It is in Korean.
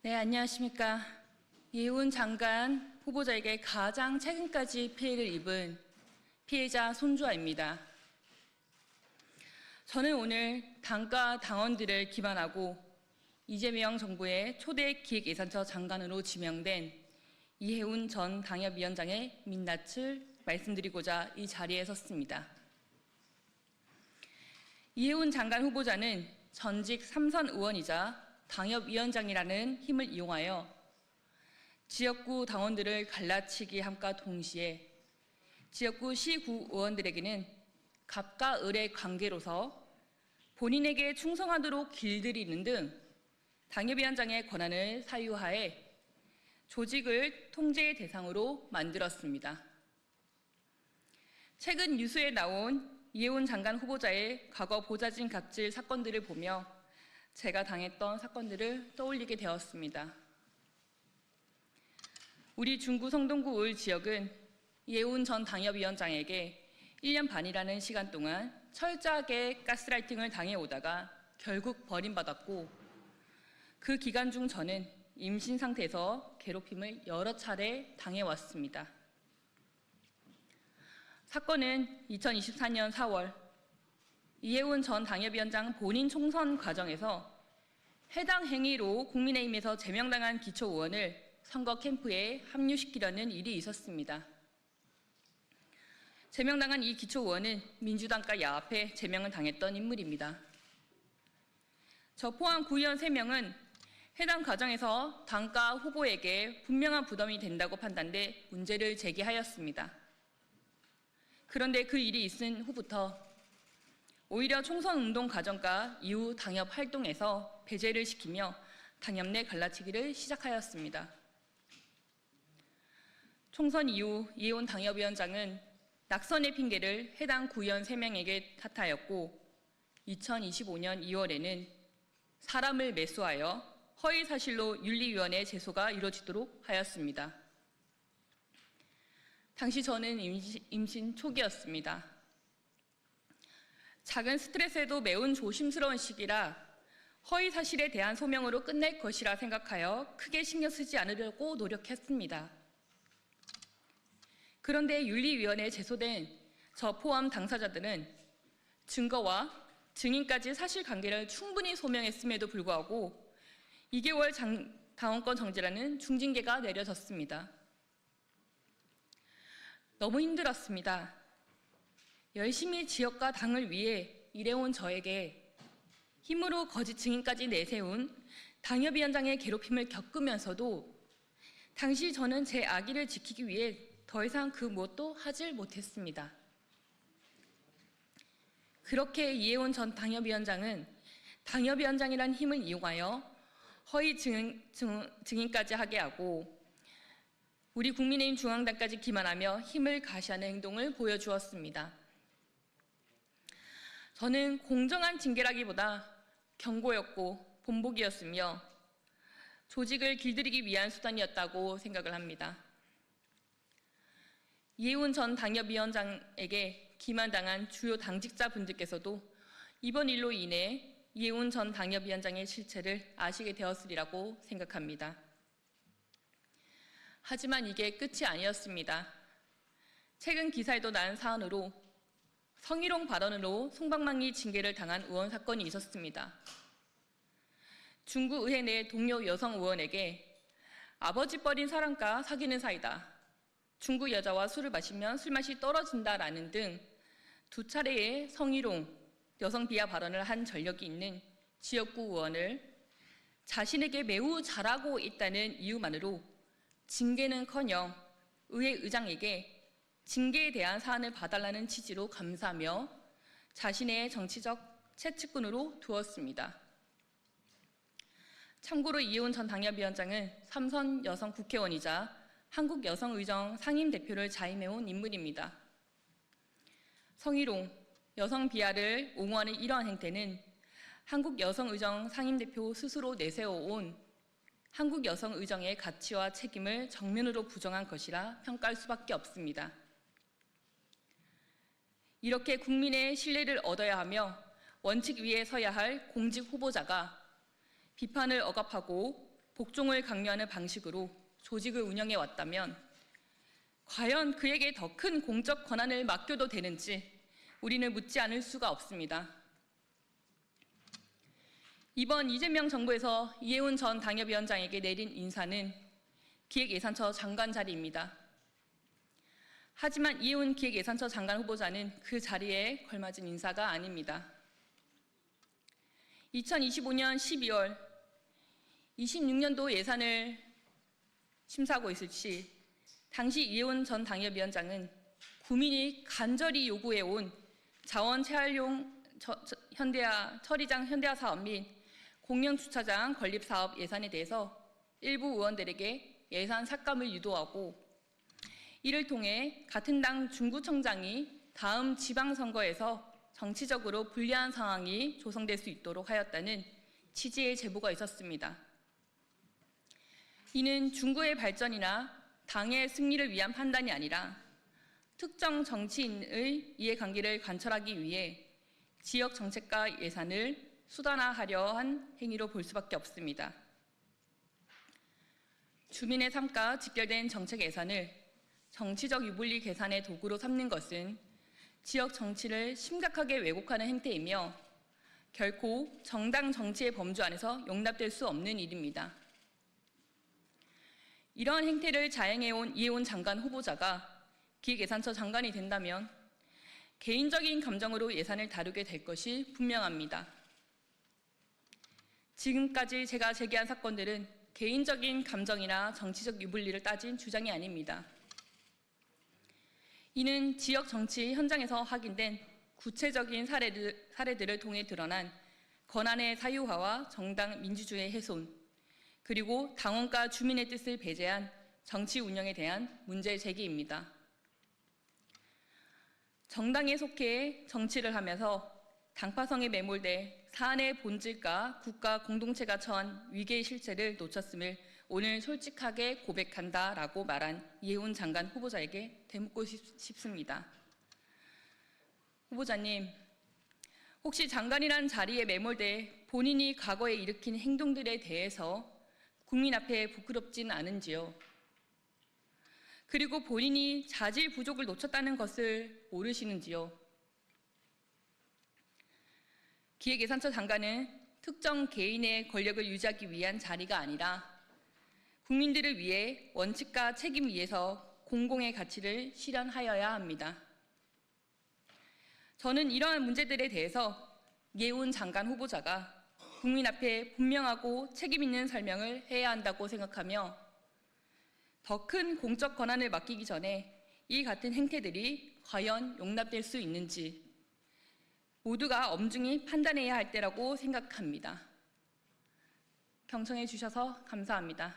네, 안녕하십니까. 이혜훈 장관 후보자에게 가장 최근까지 피해를 입은 피해자 손주아입니다. 저는 오늘 당과 당원들을 기반하고 이재명 정부의 초대 기획예산처 장관으로 지명된 이혜훈 전 당협위원장의 민낯을 말씀드리고자 이 자리에 섰습니다. 이혜훈 장관 후보자는 전직 삼선 의원이자 당협위원장이라는 힘을 이용하여 지역구 당원들을 갈라치기 함과 동시에 지역구 시구 의원들에게는 갑과 을의 관계로서 본인에게 충성하도록 길들이는 등 당협위원장의 권한을 사유하에 조직을 통제의 대상으로 만들었습니다. 최근 뉴스에 나온 이혜훈 장관 후보자의 과거 보좌진 갑질 사건들을 보며 제가 당했던 사건들을 떠올리게 되었습니다. 우리 중구 성동구 을 지역은 이혜훈 전 당협위원장에게 1년 반이라는 시간 동안 철저하게 가스라이팅을 당해오다가 결국 버림받았고, 그 기간 중 저는 임신 상태에서 괴롭힘을 여러 차례 당해왔습니다. 사건은 2024년 4월 이혜훈 전 당협위원장 본인 총선 과정에서 해당 행위로 국민의힘에서 제명당한 기초의원을 선거 캠프에 합류시키려는 일이 있었습니다. 제명당한 이 기초의원은 민주당과 야합해 제명을 당했던 인물입니다. 저 포함 구의원 3명은 해당 과정에서 당과 후보에게 분명한 부담이 된다고 판단돼 문제를 제기하였습니다. 그런데 그 일이 있은 후부터 오히려 총선 운동 과정과 이후 당협 활동에서 배제를 시키며 당협 내 갈라치기를 시작하였습니다. 총선 이후 이혜훈 당협위원장은 낙선의 핑계를 해당 구의원 3명에게 탓하였고, 2025년 2월에는 사람을 매수하여 허위 사실로 윤리위원회 제소가 이루어지도록 하였습니다. 당시 저는 임신 초기였습니다. 작은 스트레스에도 매우 조심스러운 시기라 허위 사실에 대한 소명으로 끝낼 것이라 생각하여 크게 신경 쓰지 않으려고 노력했습니다. 그런데 윤리위원회에 제소된 저 포함 당사자들은 증거와 증인까지 사실관계를 충분히 소명했음에도 불구하고 2개월 당원권 정지라는 중징계가 내려졌습니다. 너무 힘들었습니다. 열심히 지역과 당을 위해 일해온 저에게 힘으로 거짓 증인까지 내세운 당협위원장의 괴롭힘을 겪으면서도 당시 저는 제 아기를 지키기 위해 더 이상 그 무엇도 하질 못했습니다. 그렇게 이혜훈 전 당협위원장은 당협위원장이란 힘을 이용하여 허위 증인까지 하게 하고 우리 국민의힘 중앙당까지 기만하며 힘을 가시하는 행동을 보여주었습니다. 저는 공정한 징계라기보다 경고였고 본보기였으며 조직을 길들이기 위한 수단이었다고 생각을 합니다. 이혜훈 전 당협위원장에게 기만당한 주요 당직자분들께서도 이번 일로 인해 이혜훈 전 당협위원장의 실체를 아시게 되었으리라고 생각합니다. 하지만 이게 끝이 아니었습니다. 최근 기사에도 난 사안으로 성희롱 발언으로 솜방망이 징계를 당한 의원 사건이 있었습니다. 중구 의회 내 동료 여성 의원에게 아버지 뻘인 사람과 사귀는 사이다, 중구 여자와 술을 마시면 술맛이 떨어진다라는 등 2차례의 성희롱, 여성 비하 발언을 한 전력이 있는 지역구 의원을 자신에게 매우 잘하고 있다는 이유만으로 징계는커녕 의회 의장에게 징계에 대한 사안을 봐달라는 취지로 감사하며 자신의 정치적 채찍꾼으로 두었습니다. 참고로 이혜훈 전 당협위원장은 삼선 여성 국회의원이자 한국여성의정 상임대표를 자임해온 인물입니다. 성희롱, 여성 비하를 옹호하는 이러한 행태는 한국여성의정 상임대표 스스로 내세워온 한국여성의정의 가치와 책임을 정면으로 부정한 것이라 평가할 수밖에 없습니다. 이렇게 국민의 신뢰를 얻어야 하며 원칙 위에 서야 할 공직 후보자가 비판을 억압하고 복종을 강요하는 방식으로 조직을 운영해 왔다면 과연 그에게 더 큰 공적 권한을 맡겨도 되는지 우리는 묻지 않을 수가 없습니다. 이번 이재명 정부에서 이해운 전 당협위원장에게 내린 인사는 기획예산처 장관 자리입니다. 하지만 이해운 기획예산처 장관 후보자는 그 자리에 걸맞은 인사가 아닙니다. 2025년 12월 26년도 예산을 심사하고 있을 시 당시 이해운 전 당협위원장은 국민이 간절히 요구해온 자원 재활용 처리장 현대화 사업 및 공영주차장 건립 사업 예산에 대해서 일부 의원들에게 예산 삭감을 유도하고 이를 통해 같은 당 중구청장이 다음 지방선거에서 정치적으로 불리한 상황이 조성될 수 있도록 하였다는 취지의 제보가 있었습니다. 이는 중구의 발전이나 당의 승리를 위한 판단이 아니라 특정 정치인의 이해관계를 관철하기 위해 지역 정책과 예산을 수단화하려 한 행위로 볼 수밖에 없습니다. 주민의 삶과 직결된 정책 예산을 정치적 유불리 계산의 도구로 삼는 것은 지역 정치를 심각하게 왜곡하는 행태이며 결코 정당 정치의 범주 안에서 용납될 수 없는 일입니다. 이러한 행태를 자행해온 이해운 장관 후보자가 기획예산처 장관이 된다면 개인적인 감정으로 예산을 다루게 될 것이 분명합니다. 지금까지 제가 제기한 사건들은 개인적인 감정이나 정치적 유불리를 따진 주장이 아닙니다. 이는 지역 정치 현장에서 확인된 구체적인 사례들을 통해 드러난 권한의 사유화와 정당 민주주의의 훼손, 그리고 당원과 주민의 뜻을 배제한 정치 운영에 대한 문제 제기입니다. 정당에 속해 정치를 하면서 당파성에 매몰돼 사안의 본질과 국가 공동체가 처한 위기의 실체를 놓쳤음을 오늘 솔직하게 고백한다라고 말한 이해운 장관 후보자에게 되묻고 싶습니다. 후보자님, 혹시 장관이란 자리에 매몰돼 본인이 과거에 일으킨 행동들에 대해서 국민 앞에 부끄럽진 않은지요? 그리고 본인이 자질 부족을 놓쳤다는 것을 모르시는지요? 기획예산처 장관은 특정 개인의 권력을 유지하기 위한 자리가 아니라 국민들을 위해 원칙과 책임 위에서 공공의 가치를 실현하여야 합니다. 저는 이러한 문제들에 대해서 이해운 장관 후보자가 국민 앞에 분명하고 책임 있는 설명을 해야 한다고 생각하며 더 큰 공적 권한을 맡기기 전에 이 같은 행태들이 과연 용납될 수 있는지 모두가 엄중히 판단해야 할 때라고 생각합니다. 경청해 주셔서 감사합니다.